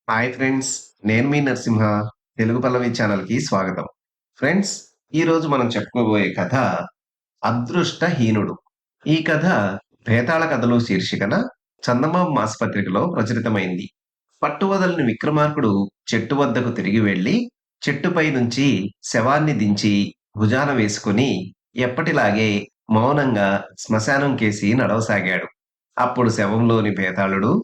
Hi friends. నేను మీ నరసింహ. తెలుగు పల్లవి ఛానల్‌కి స్వాగతం. ఫ్రెండ్స్, ఈరోజు మనం చెప్పుకోబోయే కథ 'అదృష్టహీనుడు'. ఈ కథ 'భేతాళ కథలు' శీర్షికన చందమామ మాసపత్రికలో ప్రచురితమైంది. పట్టువదలని విక్రమార్కుడు చెట్టు వద్దకు తిరిగి వెళ్లి, చెట్టుపై నుంచి శవాన్ని దించి భుజాన వేసుకొని ఎప్పటిలాగే మౌనంగా శ్మశానం కేసి నడవసాగాడు. అప్పుడు శవంలోని భేతాళుడు,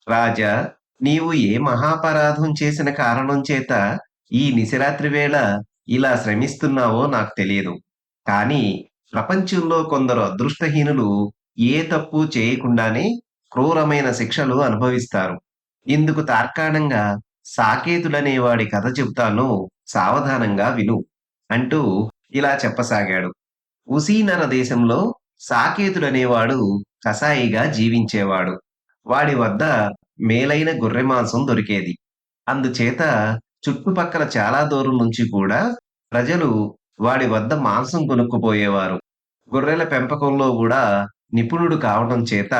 రాజా, నీవు ఏ మహాపరాధం చేసిన కారణం చేత ఈ నిశరాత్రి వేళ ఇలా శ్రమిస్తున్నావో నాకు తెలియదు. కానీ ప్రపంచంలో కొందరు అదృష్టహీనులు ఏ తప్పు చేయకుండానే క్రూరమైన శిక్షలు అనుభవిస్తారు. ఇందుకు తార్కాణంగా సాకేతుడనేవాడి కథ చెబుతాను, సావధానంగా విను అంటూ ఇలా చెప్పసాగాడు. ఉసీనర దేశంలో సాకేతుడనేవాడు కసాయిగా జీవించేవాడు. వాడి వద్ద మేలైన గొర్రె మాంసం దొరికేది. అందుచేత చుట్టుపక్కల చాలా దూరం నుంచి కూడా ప్రజలు వాడి వద్ద మాంసం కొనుక్కుపోయేవారు. గొర్రెల పెంపకంలో గూడా నిపుణుడు కావడం చేత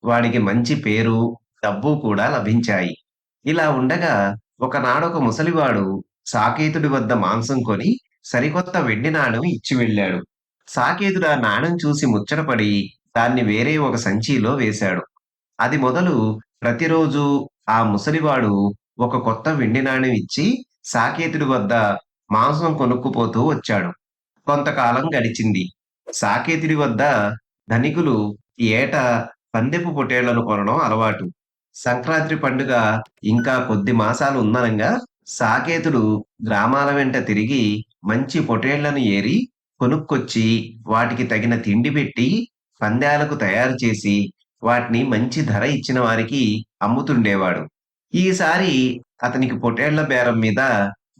వాడికి మంచి పేరు, డబ్బు కూడా లభించాయి. ఇలా ఉండగా ఒకనాడొక ముసలివాడు సాకేతుడి వద్ద మాంసం కొని సరికొత్త వెండి నాణెం ఇచ్చి వెళ్ళాడు. సాకేతుడు ఆ నాణెం చూసి ముచ్చటపడి దాన్ని వేరే ఒక సంచీలో వేశాడు. అది మొదలు ప్రతిరోజు ఆ ముసలివాడు ఒక కొత్త వెండి నాణెం ఇచ్చి సాకేతుడి వద్ద మాంసం కొనుక్కుపోతూ వచ్చాడు. కొంతకాలం గడిచింది. సాకేతుడి వద్ద ధనికులు ఏటా పందెపు పొటేళ్లను కొనడం అలవాటు. సంక్రాంతి పండుగ ఇంకా కొద్ది మాసాలు ఉందనంగా సాకేతుడు గ్రామాల వెంట తిరిగి మంచి పొటేళ్లను ఏరి కొనుక్కొచ్చి వాటికి తగిన తిండి పెట్టి పందాలకు తయారు చేసి వాటిని మంచి ధర ఇచ్చిన వారికి అమ్ముతుండేవాడు. ఈసారి అతనికి పొటేళ్ల బేరం మీద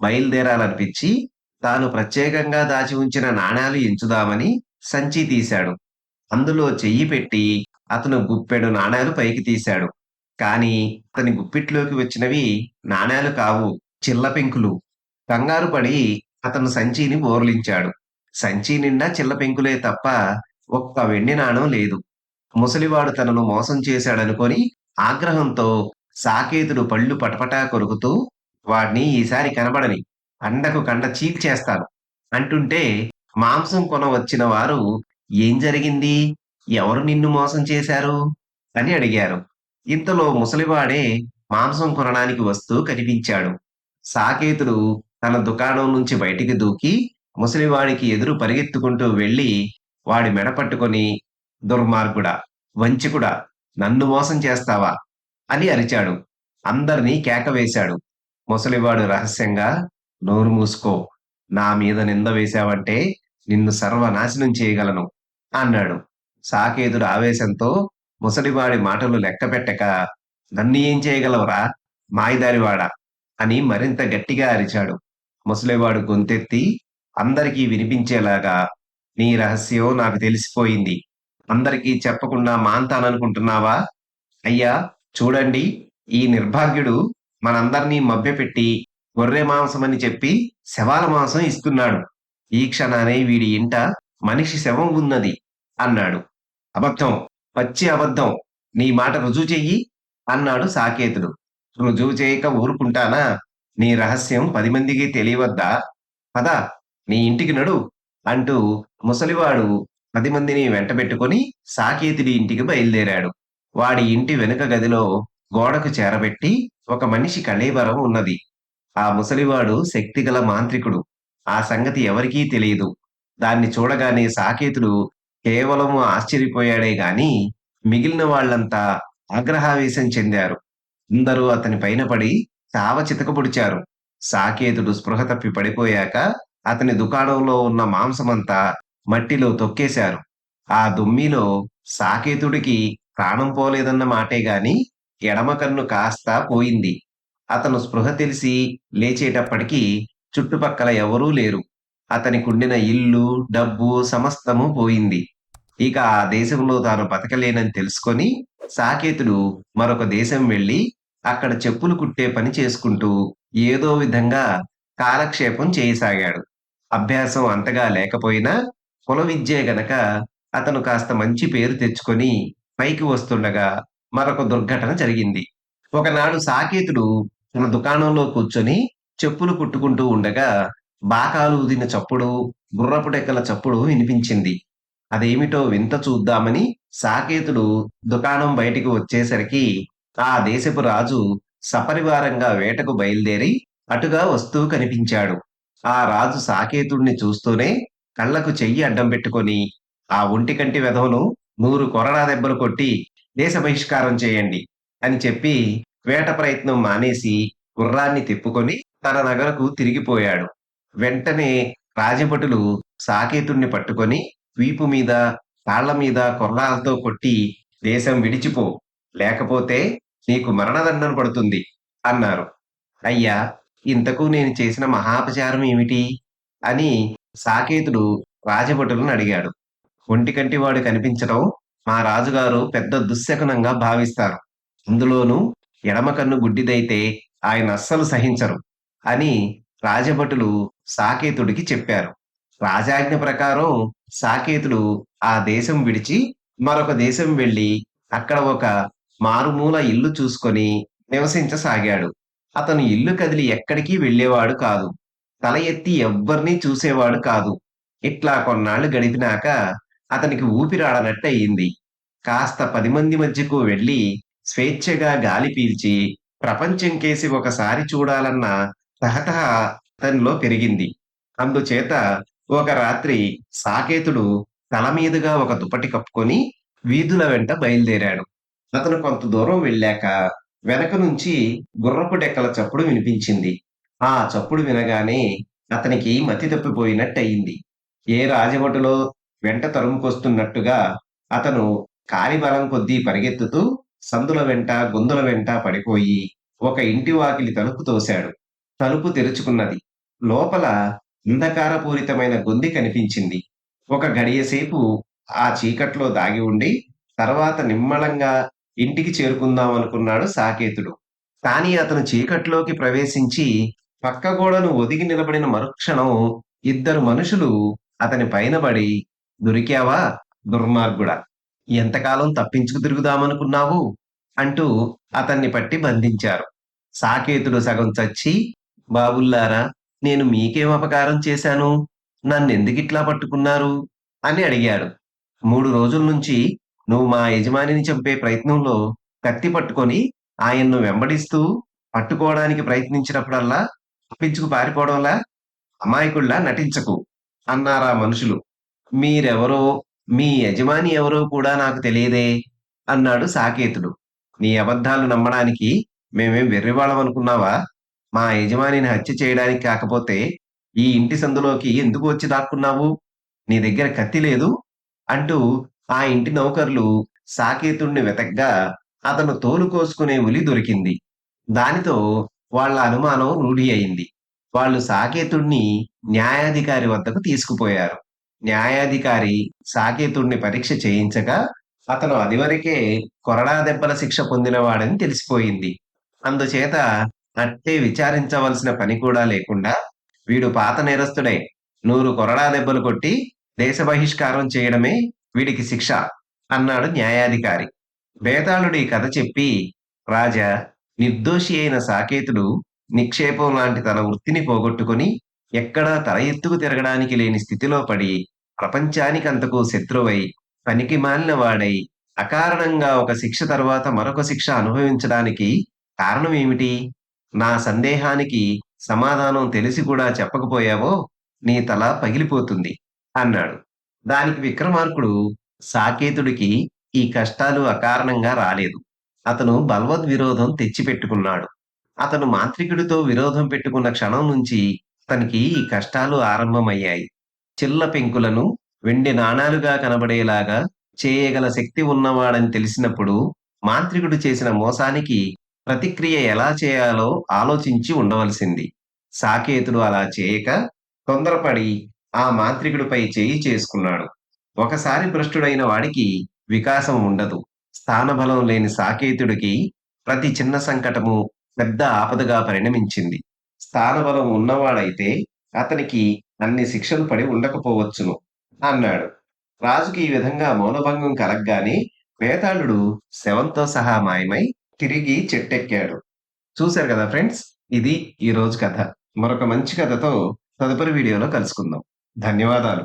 బయలుదేరాలనిపించి తాను ప్రత్యేకంగా దాచి ఉంచిన నాణేలు ఎంచుదామని సంచి తీశాడు. అందులో చెయ్యి పెట్టి అతను గుప్పెడు నాణేలు పైకి తీశాడు. కానీ అతని గుప్పిట్లోకి వచ్చినవి నాణేలు కావు, చిల్ల పెంకులు. కంగారు పడి అతను సంచిని బోర్లించాడు. సంచి నిండా చిల్ల పెంకులే తప్ప ఒక్క వెండి నాణెం లేదు. ముసలివాడు తనను మోసం చేశాడనుకొని ఆగ్రహంతో సాకేతుడు పళ్ళు పటపటా కొరుకుతూ, వాడిని ఈసారి కనబడని, కండకు కండ చీల్చేస్తాను అంటుంటే, మాంసం కొన వచ్చిన వారు, ఏం జరిగింది? ఎవరు నిన్ను మోసం చేశారు అని అడిగారు. ఇంతలో ముసలివాడే మాంసం కొనడానికి వస్తూ కనిపించాడు. సాకేతుడు తన దుకాణం నుంచి బయటికి దూకి ముసలివాడికి ఎదురు పరిగెత్తుకుంటూ వెళ్లి వాడి మెడ పట్టుకొని, దుర్మార్గుడా, వంచకుడా, నన్ను మోసం చేస్తావా అని అరిచాడు. అందరినీ కేకవేశాడు. ముసలివాడు రహస్యంగా, నోరు మూసుకో, నా మీద నింద వేశావంటే నిన్ను సర్వనాశనం చేయగలను అన్నాడు. సాకేతుడు ఆవేశంతో ముసలివాడి మాటలు లెక్కపెట్టక, నన్ను ఏం చేయగలవురా మాయదారివాడా అని మరింత గట్టిగా అరిచాడు. ముసలివాడు గొంతెత్తి అందరికీ వినిపించేలాగా, నీ రహస్యం నాకు తెలిసిపోయింది. అందరికీ చెప్పకుండా మాన్తాననుకుంటున్నావా? అయ్యా, చూడండి, ఈ నిర్భాగ్యుడు మనందర్నీ మభ్యపెట్టి గొర్రె మాంసమని చెప్పి శవాల మాంసం ఇస్తున్నాడు. ఈ క్షణానే వీడి ఇంట మనిషి శవం ఉన్నది అన్నాడు. అబద్ధం, పచ్చి అబద్ధం. నీ మాట రుజువు చెయ్యి అన్నాడు సాకేతుడు. రుజువు చేయక ఊరుకుంటానా? నీ రహస్యం 10 మందికి తెలియవద్దా? పద, నీ ఇంటికి నడు అంటూ ముసలివాడు 10 మందిని వెంటబెట్టుకొని సాకేతుడి ఇంటికి బయలుదేరాడు. వాడి ఇంటి వెనుక గదిలో గోడకు చేరబెట్టి ఒక మనిషి కళేబరం ఉన్నది. ఆ ముసలివాడు శక్తిగల మాంత్రికుడు. ఆ సంగతి ఎవరికీ తెలియదు. దాన్ని చూడగానే సాకేతుడు కేవలం ఆశ్చర్యపోయాడే గాని మిగిలిన వాళ్ళంతా ఆగ్రహావేశం చెందారు. అందరూ అతని పైన పడి చావ చితకపుడిచారు. సాకేతుడు స్పృహ తప్పి పడిపోయాక అతని దుకాణంలో ఉన్న మాంసమంతా మట్టిలో తొక్కేశారు. ఆ దుమ్మిలో సాకేతుడికి ప్రాణం పోలేదన్న మాటే గాని ఎడమ కన్ను కాస్త పోయింది. అతను స్పృహ తెలిసి లేచేటప్పటికి చుట్టుపక్కల ఎవరూ లేరు. అతనికుండిన ఇల్లు, డబ్బు సమస్తము పోయింది. ఇక ఆ దేశంలో తాను బతకలేనని తెలుసుకొని సాకేతుడు మరొక దేశం వెళ్లి అక్కడ చెప్పులు కుట్టే పని చేసుకుంటూ ఏదో విధంగా కాలక్షేపం చేయసాగాడు. అభ్యాసం అంతగా లేకపోయినా కుల విద్యే గనక అతను కాస్త మంచి పేరు తెచ్చుకొని పైకి వస్తుండగా మరొక దుర్ఘటన జరిగింది. ఒకనాడు సాకేతుడు తన దుకాణంలో కూర్చొని చెప్పులు కుట్టుకుంటూ ఉండగా బాకాలు ఊదిన చప్పుడు, గుర్రపు డెక్కల చప్పుడు వినిపించింది. అదేమిటో వింత చూద్దామని సాకేతుడు దుకాణం బయటికి వచ్చేసరికి ఆ దేశపు రాజు సపరివారంగా వేటకు బయలుదేరి అటుగా వస్తూ కనిపించాడు. ఆ రాజు సాకేతుడిని చూస్తూనే కళ్ళకు చెయ్యి అడ్డం పెట్టుకొని, "ఆ ఒంటికంటి వెధవను 100 కొరడా దెబ్బలు కొట్టి దేశ బహిష్కారం చేయండి" అని చెప్పి వేట ప్రయత్నం మానేసి గుర్రాన్ని తిప్పుకొని తన నగరకు తిరిగిపోయాడు. వెంటనే రాజభటులు సాకేతుణ్ణి పట్టుకొని వీపు మీద, కాళ్ళ మీద కొరడాలతో కొట్టి "దేశం విడిచిపో, లేకపోతే నీకు మరణదండన పడుతుంది" అన్నారు. "అయ్యా! ఇంతకు నేను చేసిన మహాపచారం ఏమిటి?" అని సాకేతుడు రాజభటులను అడిగాడు. "ఒంటికంటి వాడు కనిపించడం మా రాజుగారు పెద్ద దుశ్శకునంగా భావిస్తారు. అందులోనూ ఎడమ కన్ను గుడ్డిదైతే ఆయన అస్సలు సహించరు" అని రాజభటులు సాకేతుడికి చెప్పారు. రాజాజ్ఞ ప్రకారం సాకేతుడు ఆ దేశం విడిచి మరొక దేశం వెళ్లి అక్కడ ఒక మారుమూల ఇల్లు చూసుకొని నివసించసాగాడు. అతను ఇల్లు కదిలి ఎక్కడికి వెళ్ళేవాడు కాదు. తల ఎత్తి ఎవ్వరినీ చూసేవాడు కాదు. ఇట్లా కొన్నాళ్లు గడిపినాక అతనికి ఊపిరాడనట్టయింది. కాస్త 10 మంది మధ్యకు వెళ్లి స్వేచ్ఛగా గాలి పీల్చి ప్రపంచం కేసి ఒకసారి చూడాలన్న తహతహ అతనిలో పెరిగింది. అందుచేత ఒక రాత్రి సాకేతుడు తల మీదుగా ఒక దుప్పటి కప్పుకొని వీధుల వెంట బయలుదేరాడు. అతను కొంత దూరం వెళ్ళాక వెనక నుంచి గుర్రపు డెక్కల చప్పుడు వినిపించింది. ఆ చప్పుడు వినగానే అతనికి మతి తప్పిపోయినట్టయింది. ఏ రాజభటులో వెంట తరుముకొస్తున్నట్టుగా అతను కాలి బలం కొద్దీ పరిగెత్తుతూ సందుల వెంట, గొందుల వెంట పడిపోయి ఒక ఇంటి వాకిలి తలుపు తోశాడు. తలుపు తెరుచుకున్నది. లోపల అంధకారపూరితమైన గొంది కనిపించింది. ఒక గడియసేపు ఆ చీకట్లో దాగి ఉండి, తర్వాత నిమ్మళంగా ఇంటికి చేరుకుందామనుకున్నాడు సాకేతుడు. కానీ అతను చీకట్లోకి ప్రవేశించి పక్క గోడను ఒదిగి నిలబడిన మరుక్షణం ఇద్దరు మనుషులు అతని పైన పడి, "దొరికావా దుర్మార్గుడా! ఎంతకాలం తప్పించుకు తిరుగుదామనుకున్నావు?" అంటూ అతన్ని పట్టి బంధించారు. సాకేతుడు సగం చచ్చి, "బాబుల్లారా! నేను మీకేం అపకారం చేశాను? నన్నెందుకిట్లా పట్టుకున్నారు?" అని అడిగాడు. "3 రోజుల నుంచి నువ్వు మా యజమానిని చంపే ప్రయత్నంలో కత్తి పట్టుకొని ఆయన్ను వెంబడిస్తూ పట్టుకోవడానికి ప్రయత్నించినప్పుడల్లా తప్పించుకు పారిపోవడంలా అమాయకుల్లా నటించకు" అన్నారా మనుషులు. "మీరెవరో, మీ యజమాని ఎవరో కూడా నాకు తెలియదే" అన్నాడు సాకేతుడు. "నీ అబద్ధాలు నమ్మడానికి మేమేం వెర్రివాళ్ళమనుకున్నావా? మా యజమానిని హత్య చేయడానికి కాకపోతే ఈ ఇంటి సందులోకి ఎందుకు వచ్చి దాక్కున్నావు? నీ దగ్గర కత్తి లేదు" అంటూ ఆ ఇంటి నౌకర్లు సాకేతుణ్ణి వెతగ్గా అతను తోలు కోసుకునే ఉలి దొరికింది. దానితో వాళ్ళ అనుమానం రూఢి అయింది. వాళ్ళు సాకేతుణ్ణి న్యాయాధికారి వద్దకు తీసుకుపోయారు. న్యాయాధికారి సాకేతుణ్ణి పరీక్ష చేయించగా అతను అదివరకే కొరడా దెబ్బల శిక్ష పొందినవాడని తెలిసిపోయింది. అందుచేత అట్టే విచారించవలసిన పని కూడా లేకుండా, "వీడు పాత నేరస్తుడే. 100 కొరడా దెబ్బలు కొట్టి దేశ బహిష్కారం చేయడమే వీడికి శిక్ష" అన్నాడు న్యాయాధికారి. బేతాళుడు ఈ కథ చెప్పి, "రాజా, నిర్దోషి అయిన సాకేతుడు నిక్షేపం లాంటి తన వృత్తిని పోగొట్టుకొని ఎక్కడా తల ఎత్తుకు తిరగడానికి లేని స్థితిలో పడి ప్రపంచానికంతకు శత్రువై పనికిమాలిన వాడై అకారణంగా ఒక శిక్ష తర్వాత మరొక శిక్ష అనుభవించడానికి కారణం ఏమిటి? నా సందేహానికి సమాధానం తెలిసి కూడా చెప్పకపోయావో నీ తల పగిలిపోతుంది" అన్నాడు. దానికి విక్రమార్కుడు, "సాకేతుడికి ఈ కష్టాలు అకారణంగా రాలేదు. అతను బలవద్విరోధం తెచ్చిపెట్టుకున్నాడు. అతను మాంత్రికుడితో విరోధం పెట్టుకున్న క్షణం నుంచి అతనికి ఈ కష్టాలు ఆరంభమయ్యాయి. చిల్ల పెంకులను వెండి నాణాలుగా కనబడేలాగా చేయగల శక్తి ఉన్నవాడని తెలిసినప్పుడు మాంత్రికుడు చేసిన మోసానికి ప్రతిక్రియ ఎలా చేయాలో ఆలోచించి ఉండవలసింది. సాకేతుడు అలా చేయక తొందరపడి ఆ మాంత్రికుడిపై చేయి చేసుకున్నాడు. ఒకసారి భ్రష్టుడైన వాడికి వికాసం ఉండదు. స్థానబలం లేని సాకేతుడికి ప్రతి చిన్న సంకటము పెద్ద ఆపదగా పరిణమించింది. స్థానబలం ఉన్నవాడైతే అతనికి అన్ని శిక్షలు పడి ఉండకపోవచ్చును" అన్నాడు. రాజుకి ఈ విధంగా మౌనభంగం కలగ్గానే బేతాళుడు శవంతో సహా మాయమై తిరిగి చెట్టెక్కాడు. చూశారు కదా ఫ్రెండ్స్! ఇది ఈరోజు కథ. మరొక మంచి కథతో తదుపరి వీడియోలో కలుసుకుందాం. ధన్యవాదాలు.